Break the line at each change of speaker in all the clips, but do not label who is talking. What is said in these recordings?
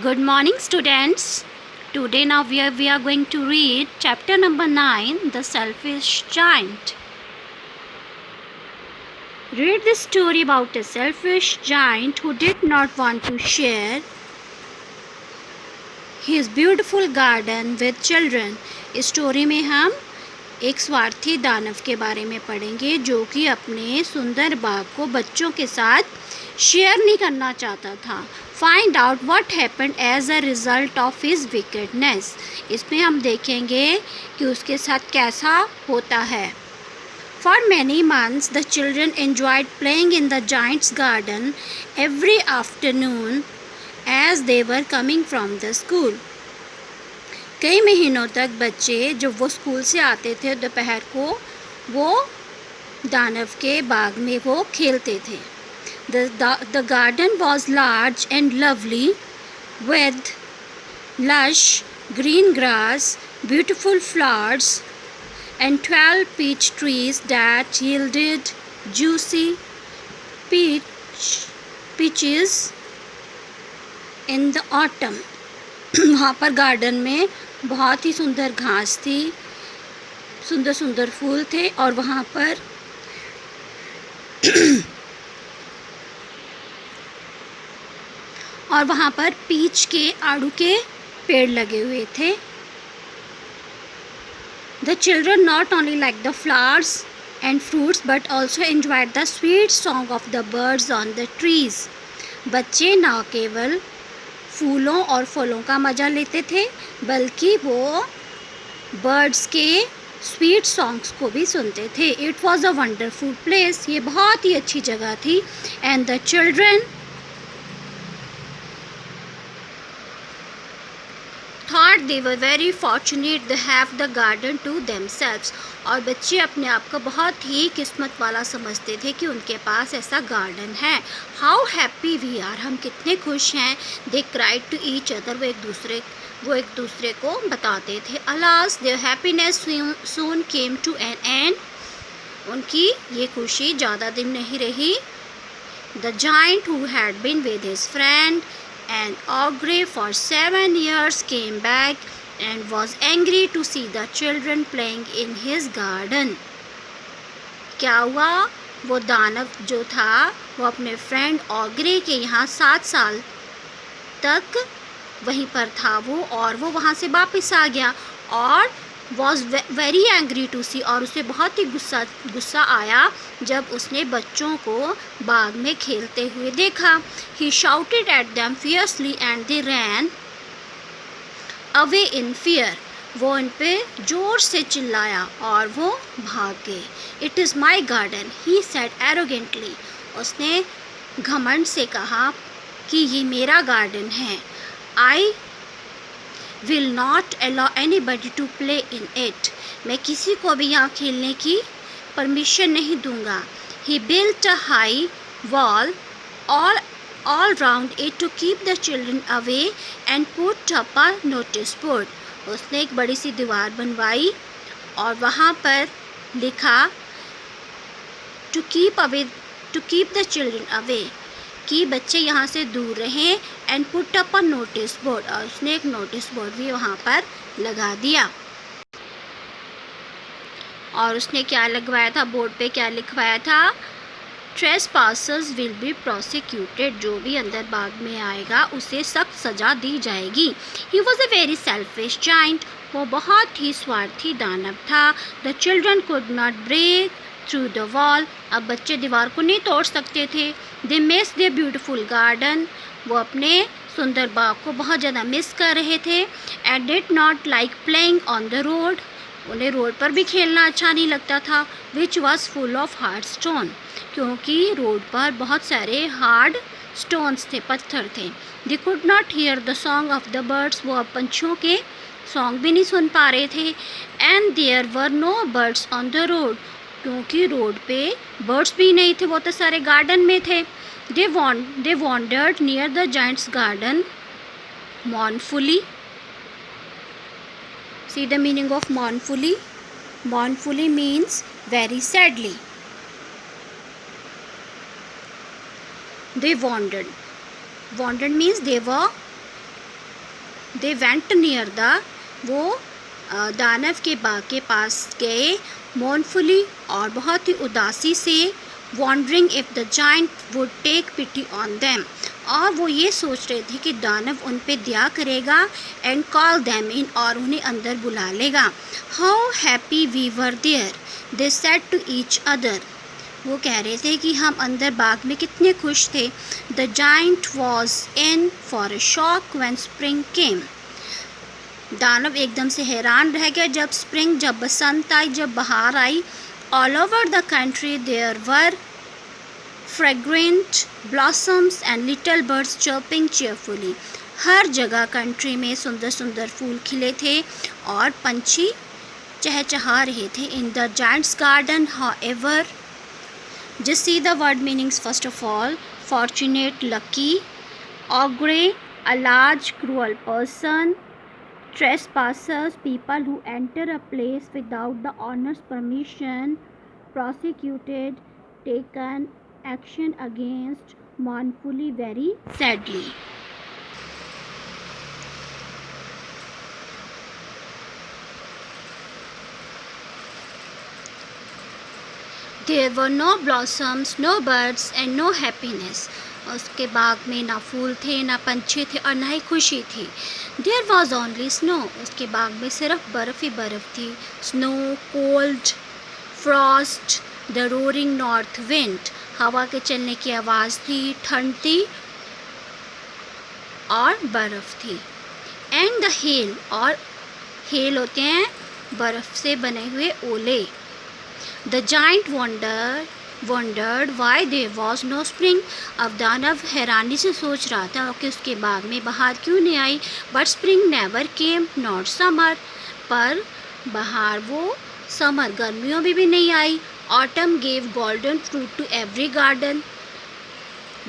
Good morning, students. Today now we are going to read chapter number 9, The Selfish Giant. Read this story about a selfish giant who did not want to share his beautiful garden with children. इस story में हम एक स्वार्थी दानव के बारे में पढ़ेंगे जो कि अपने सुंदर बाग को बच्चों के साथ शेयर नहीं करना चाहता था. Find out what happened as a result of his wickedness. इसमें हम देखेंगे कि उसके साथ कैसा होता है. For many months the children enjoyed playing in the giant's garden every afternoon as they were coming from the school. कई महीनों तक बच्चे जब वो स्कूल से आते थे दोपहर को वो दानव के बाग में वो खेलते थे. The garden was large and lovely with lush green grass, beautiful flowers and 12 peach trees that yielded juicy peaches in the autumn. वहाँ पर गार्डन में बहुत ही सुंदर घास थी, सुंदर सुंदर फूल थे और वहाँ पर पीच के आड़ू के पेड़ लगे हुए थे. The children not only liked the flowers and fruits but also enjoyed the sweet song of the birds on the trees. बच्चे न केवल फूलों और फलों का मज़ा लेते थे बल्कि वो बर्ड्स के स्वीट सॉन्ग्स को भी सुनते थे. It was a wonderful place. ये बहुत ही अच्छी जगह थी. And the children thought they were very fortunate to have the garden to themselves. और बच्चे अपने आप को बहुत ही किस्मत वाला समझते थे कि उनके पास ऐसा गार्डन है. How happy we are. हम कितने खुश हैं. They cried to each other. वो एक दूसरे को बताते थे. Alas, their happiness soon came to an end. उनकी ये खुशी ज़्यादा दिन नहीं रही. The giant who had been with his friend and ogre for 7 years came back and was angry to see the children playing in his garden. क्या हुआ. वो दानव जो था वो अपने फ्रेंड ऑग्रे के यहाँ 7 साल तक वहीं पर था वो और वो वहाँ से वापस आ गया और वॉज वेरी एंग्री टू सी. और उसे बहुत ही गुस्सा आया जब उसने बच्चों को बाग में खेलते हुए देखा. He shouted at them fiercely and they ran away in fear. वो इन पे ज़ोर से चिल्लाया और वो भाग गए. It is my garden he said arrogantly. उसने घमंड से कहा कि ये मेरा गार्डन है. आई will not allow anybody to play in it. मैं किसी को भी यहाँ खेलने की परमिशन नहीं दूँगा. He built a high wall all round it to keep the children away and put up a notice board. उसने एक बड़ी सी दीवार बनवाई और वहाँ पर लिखा to keep the children away कि बच्चे यहाँ से दूर रहें. And put up a notice board. और उसने एक नोटिस बोर्ड भी वहाँ पर लगा दिया. और उसने क्या लगवाया था बोर्ड पे क्या लिखवाया था. ट्रेसपासर्स विल बी प्रोसिक्यूटेड. जो भी अंदर बाग में आएगा उसे सख्त सज़ा दी जाएगी. He was a very selfish giant. वो बहुत ही स्वार्थी दानव था. The children could not break through the wall. अब बच्चे दीवार को नहीं तोड़ सकते थे. They miss their beautiful garden. वो अपने सुंदर बाग को बहुत ज़्यादा मिस कर रहे थे. And did not like playing on the road. उन्हें रोड पर भी खेलना अच्छा नहीं लगता था. Which was full of hard stone. क्योंकि रोड पर बहुत सारे हार्ड स्टोन्स थे, पत्थर थे. They could not here the song of the birds. वो अब पंछियों के सॉन्ग भी नहीं सुन पा रहे थे. And there were no birds on the road. क्योंकि रोड पे बर्ड्स भी नहीं थे, वो तो सारे गार्डन में थे. They wandered near the giant's garden mournfully. See the meaning of mournfully. Mournfully means very sadly. They wandered. Wandered means they were they went near the, वो दानव के बाग के पास गए, मोurnfully और बहुत ही उदासी से, wondering if the giant would take pity on them, और वो ये सोच रहे थे कि दानव उन पे दया करेगा, and call them in, और उन्हें अंदर बुला लेगा. How happy we were there, they said to each other, वो कह रहे थे कि हम अंदर बाग में कितने खुश थे. The giant was in for a shock when spring came, दानव एकदम से हैरान रह गया जब बसंत आई, जब बहार आई. All over the country there were fragrant blossoms and little birds chirping cheerfully. हर जगह कंट्री में सुंदर सुंदर फूल खिले थे और पंछी चहचहा रहे थे. In the giant's garden, however, just see the word meanings first of all. Fortunate, lucky. Ogre, a large cruel person. Trespassers, people who enter a place without the owner's permission. Prosecuted, taken action against, mournfully, very sadly. There were no blossoms, no birds and no happiness. उसके बाग में ना फूल थे, ना पंछी थे और ना ही खुशी थी. There was only snow. उसके बाग में सिर्फ बर्फ़ ही बर्फ़ थी. Snow, cold, frost, the roaring north wind. हवा के चलने की आवाज़ थी, ठंड थी और बर्फ़ थी. And the hail, और hail होते हैं बर्फ़ से बने हुए ओले. The giant wondered why there was no spring. अब दानव हैरानी से सोच रहा था कि उसके बाग में बहार क्यों नहीं आई. But spring never came, nor summer. पर बहार वो समर गर्मियों में भी नहीं आई. Autumn gave golden fruit to every garden,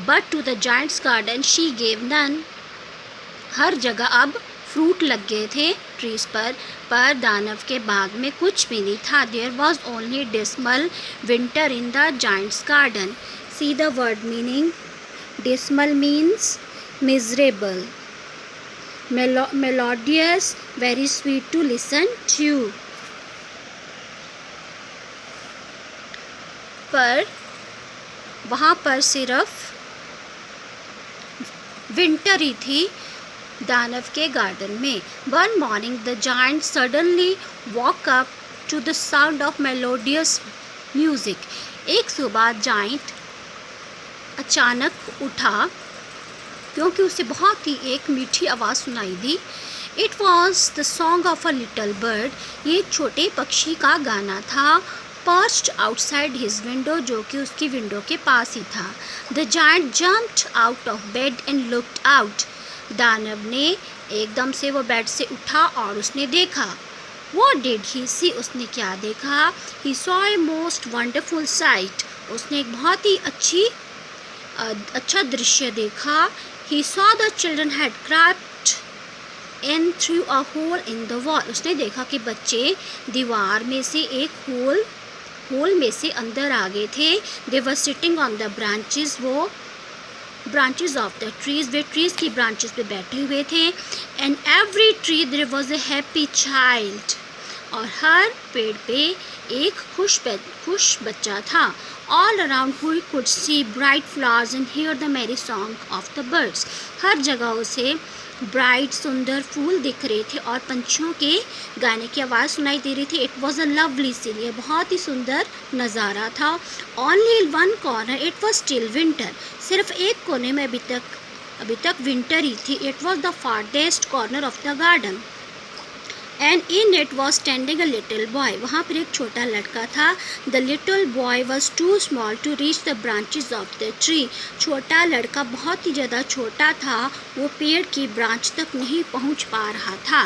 but to the giant's garden she gave none. हर जगह अब फ्रूट लग गए थे ट्रीज पर दानव के बाग में कुछ भी नहीं था. There was only dismal winter in the giant's garden. See the word meaning. Dismal means miserable. Melodious, very sweet to listen to. पर वहाँ पर सिर्फ विंटर ही थी दानव के गार्डन में. One morning the giant suddenly woke up to the sound of melodious music. एक सुबह जाइंट अचानक उठा क्योंकि उसे बहुत ही एक मीठी आवाज़ सुनाई दी. It was the song of a little bird. ये छोटे पक्षी का गाना था. Perched outside his window, जो कि उसकी विंडो के पास ही था. The giant jumped out of bed and looked out. दानव ने एकदम से वो बेड से उठा और उसने देखा. What did he see? उसने क्या देखा? He saw a most wonderful sight. उसने एक बहुत ही अच्छा दृश्य देखा. He saw the children had crept in through a hole in the wall. उसने देखा कि बच्चे दीवार में से एक होल में से अंदर आ गए थे. They were sitting on the branches. वो branches of the trees, way trees की branches पे बैठे हुए थे. And every tree there was a happy child. और हर पेड़ पे एक खुश बच्चा था. All around we could see bright flowers and hear the merry song of the birds. हर जगह उसे ब्राइट सुंदर फूल दिख रहे थे और पंछियों के गाने की आवाज़ सुनाई दे रही थी. It was a lovely scene. ये बहुत ही सुंदर नज़ारा था. Only in one corner it was still winter. सिर्फ एक कोने में अभी तक विंटर ही थी. It was the farthest corner of the garden and in it was standing a little boy. वहाँ पर एक छोटा लड़का था. The little boy was too small to reach the branches of the tree. छोटा लड़का बहुत ही ज़्यादा छोटा था, वो पेड़ की ब्रांच तक नहीं पहुँच पा रहा था.